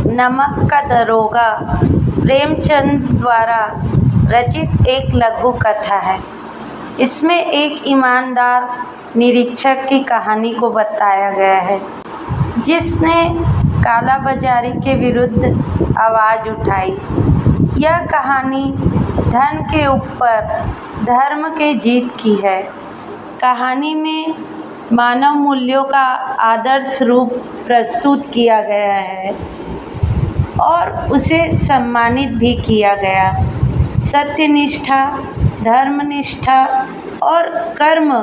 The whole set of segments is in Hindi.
नमक का दरोगा प्रेमचंद द्वारा रचित एक लघु कथा है। इसमें एक ईमानदार निरीक्षक की कहानी को बताया गया है जिसने कालाबाजारी के विरुद्ध आवाज़ उठाई। यह कहानी धन के ऊपर धर्म के जीत की है। कहानी में मानव मूल्यों का आदर्श रूप प्रस्तुत किया गया है और उसे सम्मानित भी किया गया। सत्यनिष्ठा, धर्मनिष्ठा और कर्म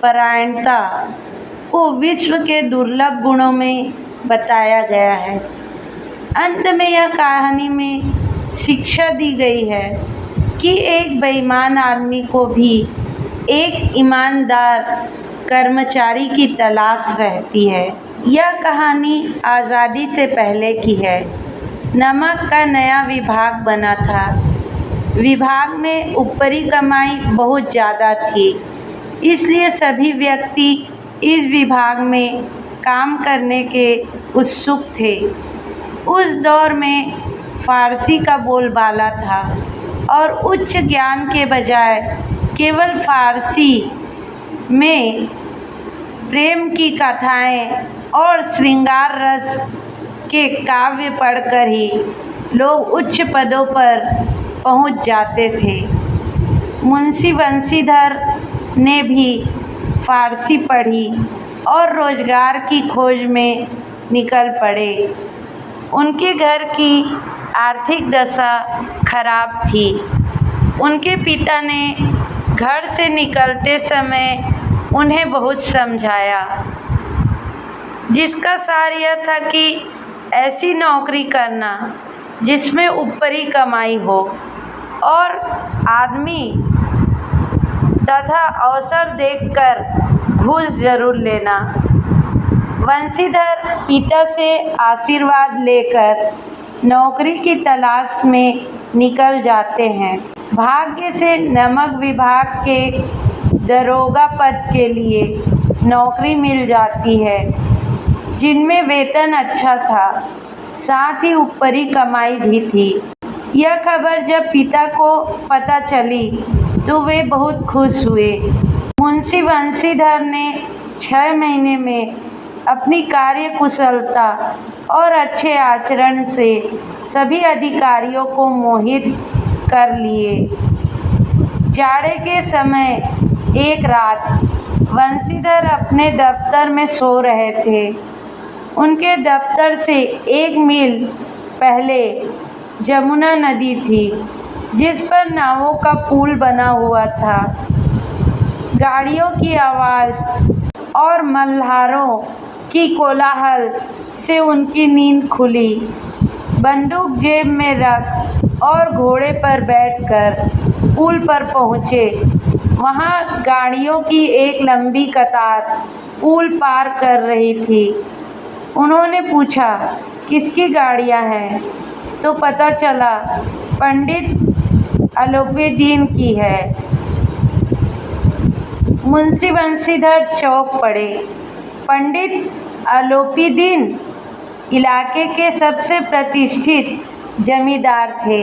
परायणता को विश्व के दुर्लभ गुणों में बताया गया है। अंत में यह कहानी में शिक्षा दी गई है कि एक बेईमान आदमी को भी एक ईमानदार कर्मचारी की तलाश रहती है। यह कहानी आज़ादी से पहले की है। नमक का नया विभाग बना था। विभाग में ऊपरी कमाई बहुत ज़्यादा थी, इसलिए सभी व्यक्ति इस विभाग में काम करने के उत्सुक थे। उस दौर में फारसी का बोलबाला था और उच्च ज्ञान के बजाय केवल फारसी में प्रेम की कथाएं और श्रृंगार रस के काव्य पढ़कर ही लोग उच्च पदों पर पहुंच जाते थे। मुंशी बंशीधर ने भी फारसी पढ़ी और रोजगार की खोज में निकल पड़े। उनके घर की आर्थिक दशा खराब थी। उनके पिता ने घर से निकलते समय उन्हें बहुत समझाया, जिसका सार यह था कि ऐसी नौकरी करना जिसमें ऊपरी कमाई हो और आदमी तथा अवसर देखकर घूस जरूर लेना। बंशीधर पिता से आशीर्वाद लेकर नौकरी की तलाश में निकल जाते हैं। भाग्य से नमक विभाग के दरोगा पद के लिए नौकरी मिल जाती है, जिनमें वेतन अच्छा था, साथ ही ऊपरी कमाई भी थी। यह खबर जब पिता को पता चली तो वे बहुत खुश हुए। मुंशी बंशीधर ने 6 महीने में अपनी कार्यकुशलता और अच्छे आचरण से सभी अधिकारियों को मोहित कर लिए। जाड़े के समय एक रात बंशीधर अपने दफ्तर में सो रहे थे। उनके दफ्तर से 1 मील पहले जमुना नदी थी, जिस पर नावों का पुल बना हुआ था। गाड़ियों की आवाज़ और मल्हारों की कोलाहल से उनकी नींद खुली। बंदूक जेब में रख और घोड़े पर बैठकर पुल पर पहुँचे। वहाँ गाड़ियों की एक लंबी कतार पुल पार कर रही थी। उन्होंने पूछा, किसकी गाड़ियाँ हैं? तो पता चला पंडित आलोपीदीन की है। मुंशी बंशीधर चौंक पड़े। पंडित आलोपीदीन इलाके के सबसे प्रतिष्ठित जमींदार थे।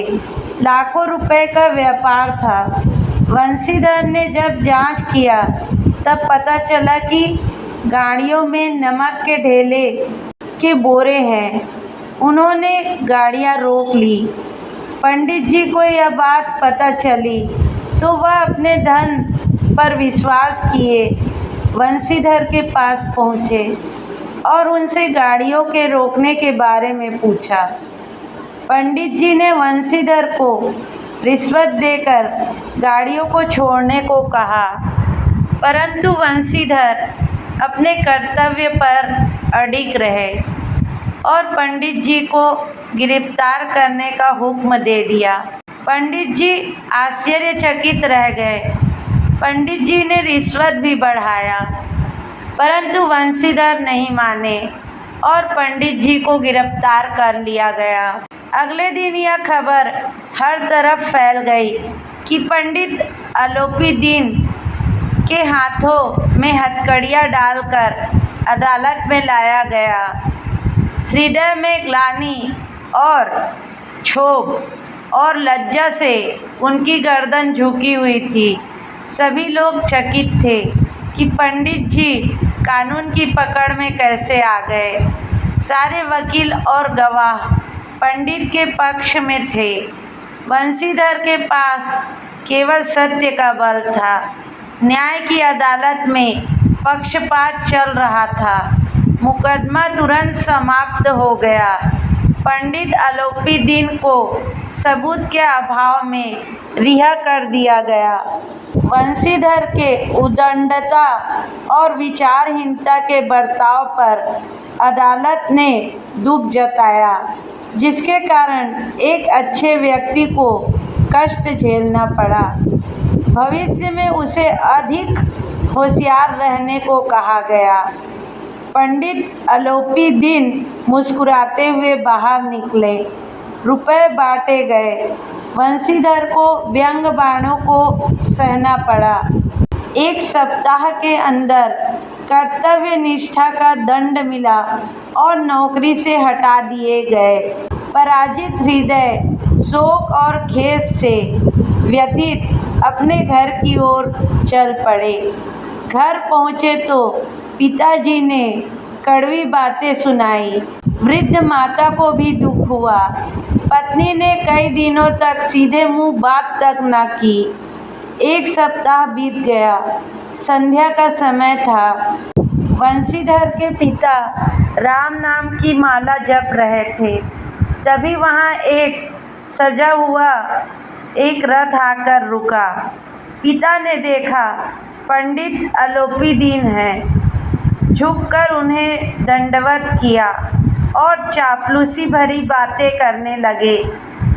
लाखों रुपए का व्यापार था। बंशीधर ने जब जांच किया तब पता चला कि गाड़ियों में नमक के ढेले के बोरे हैं। उन्होंने गाड़ियां रोक ली। पंडित जी को यह बात पता चली तो वह अपने धन पर विश्वास किए बंशीधर के पास पहुँचे और उनसे गाड़ियों के रोकने के बारे में पूछा। पंडित जी ने बंशीधर को रिश्वत देकर गाड़ियों को छोड़ने को कहा, परंतु बंशीधर अपने कर्तव्य पर अडिग रहे और पंडित जी को गिरफ्तार करने का हुक्म दे दिया। पंडित जी आश्चर्यचकित रह गए। पंडित जी ने रिश्वत भी बढ़ाया, परंतु बंशीधर नहीं माने और पंडित जी को गिरफ्तार कर लिया गया। अगले दिन यह खबर हर तरफ फैल गई कि पंडित आलोपीदीन के हाथों में हथकड़ियाँ डालकर अदालत में लाया गया। हृदय में ग्लानि और क्षोभ और लज्जा से उनकी गर्दन झुकी हुई थी। सभी लोग चकित थे कि पंडित जी कानून की पकड़ में कैसे आ गए। सारे वकील और गवाह पंडित के पक्ष में थे। बंशीधर के पास केवल सत्य का बल था। न्याय की अदालत में पक्षपात चल रहा था। मुकदमा तुरंत समाप्त हो गया। पंडित आलोपीदीन को सबूत के अभाव में रिहा कर दिया गया। बंशीधर के उद्दंडता और विचारहीनता के बर्ताव पर अदालत ने दुख जताया, जिसके कारण एक अच्छे व्यक्ति को कष्ट झेलना पड़ा। भविष्य में उसे अधिक होशियार रहने को कहा गया। पंडित आलोपीदीन मुस्कुराते हुए बाहर निकले। रुपए बांटे गए। बंशीधर को व्यंग बाणों को सहना पड़ा। एक सप्ताह के अंदर कर्तव्य निष्ठा का दंड मिला और नौकरी से हटा दिए गए। पराजित हृदय शोक और खेद से व्यथित अपने घर की ओर चल पड़े। घर पहुँचे तो पिताजी ने कड़वी बातें सुनाई। वृद्ध माता को भी दुख हुआ। पत्नी ने कई दिनों तक सीधे मुंह बात तक न की। एक सप्ताह बीत गया। संध्या का समय था। बंशीधर के पिता राम नाम की माला जप रहे थे। तभी वहां एक सजा हुआ एक रथ आकर रुका। पिता ने देखा पंडित आलोपीदीन है। झुककर उन्हें दंडवत किया और चापलूसी भरी बातें करने लगे।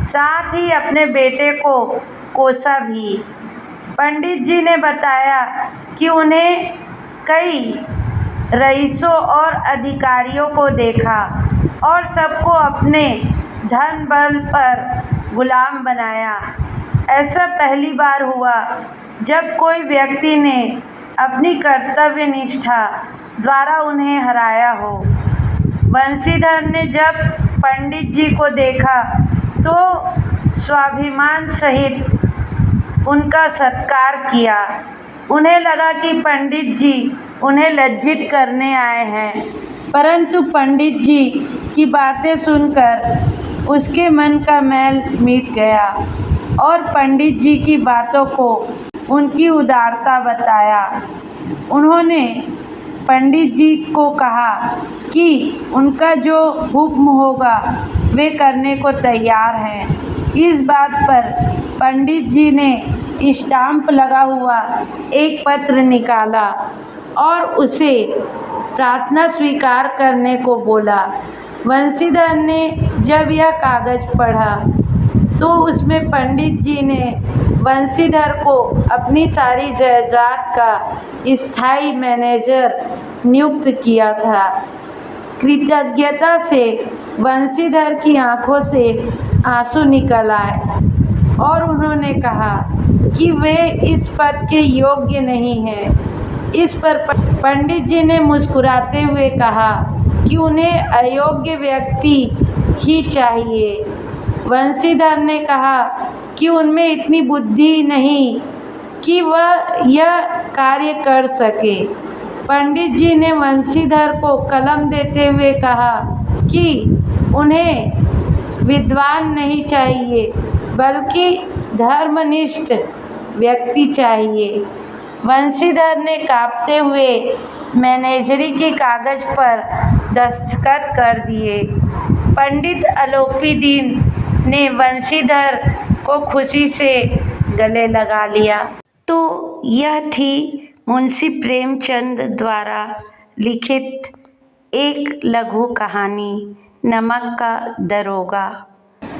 साथ ही अपने बेटे को कोसा भी। पंडित जी ने बताया कि उन्हें कई रईसों और अधिकारियों को देखा और सबको अपने धन बल पर गुलाम बनाया। ऐसा पहली बार हुआ जब कोई व्यक्ति ने अपनी कर्तव्य निष्ठा द्वारा उन्हें हराया हो। बंशीधर ने जब पंडित जी को देखा तो स्वाभिमान सहित उनका सत्कार किया। उन्हें लगा कि पंडित जी उन्हें लज्जित करने आए हैं, परंतु पंडित जी की बातें सुनकर उसके मन का मैल मिट गया और पंडित जी की बातों को उनकी उदारता बताया। उन्होंने पंडित जी को कहा कि उनका जो हुक्म होगा वे करने को तैयार हैं। इस बात पर पंडित जी ने स्टाम्प लगा हुआ एक पत्र निकाला और उसे प्रार्थना स्वीकार करने को बोला। बंशीधर ने जब यह कागज पढ़ा तो उसमें पंडित जी ने बंशीधर को अपनी सारी जायदाद का स्थायी मैनेजर नियुक्त किया था। कृतज्ञता से बंशीधर की आंखों से आंसू निकल आए और उन्होंने कहा कि वे इस पद के योग्य नहीं हैं। इस पर पंडित जी ने मुस्कुराते हुए कहा कि उन्हें अयोग्य व्यक्ति ही चाहिए। बंशीधर ने कहा कि उनमें इतनी बुद्धि नहीं कि वह यह कार्य कर सके। पंडित जी ने बंशीधर को कलम देते हुए कहा कि उन्हें विद्वान नहीं चाहिए बल्कि धर्मनिष्ठ व्यक्ति चाहिए। बंशीधर ने कांपते हुए मैनेजरी के कागज पर दस्तखत कर दिए। पंडित आलोपीदीन ने बंशीधर को खुशी से गले लगा लिया। तो यह थी मुंशी प्रेमचंद द्वारा लिखित एक लघु कहानी नमक का दरोगा।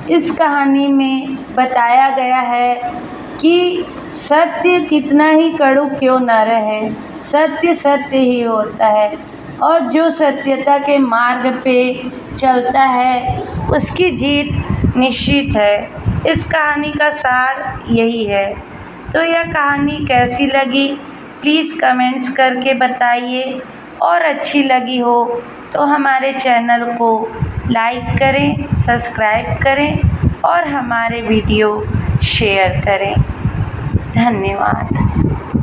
इस कहानी में बताया गया है कि सत्य कितना ही कड़ू क्यों न रहे, सत्य सत्य ही होता है और जो सत्यता के मार्ग पे चलता है उसकी जीत निश्चित है। इस कहानी का सार यही है। तो यह कहानी कैसी लगी प्लीज़ कमेंट्स करके बताइए और अच्छी लगी हो तो हमारे चैनल को लाइक करें, सब्सक्राइब करें और हमारे वीडियो शेयर करें। धन्यवाद।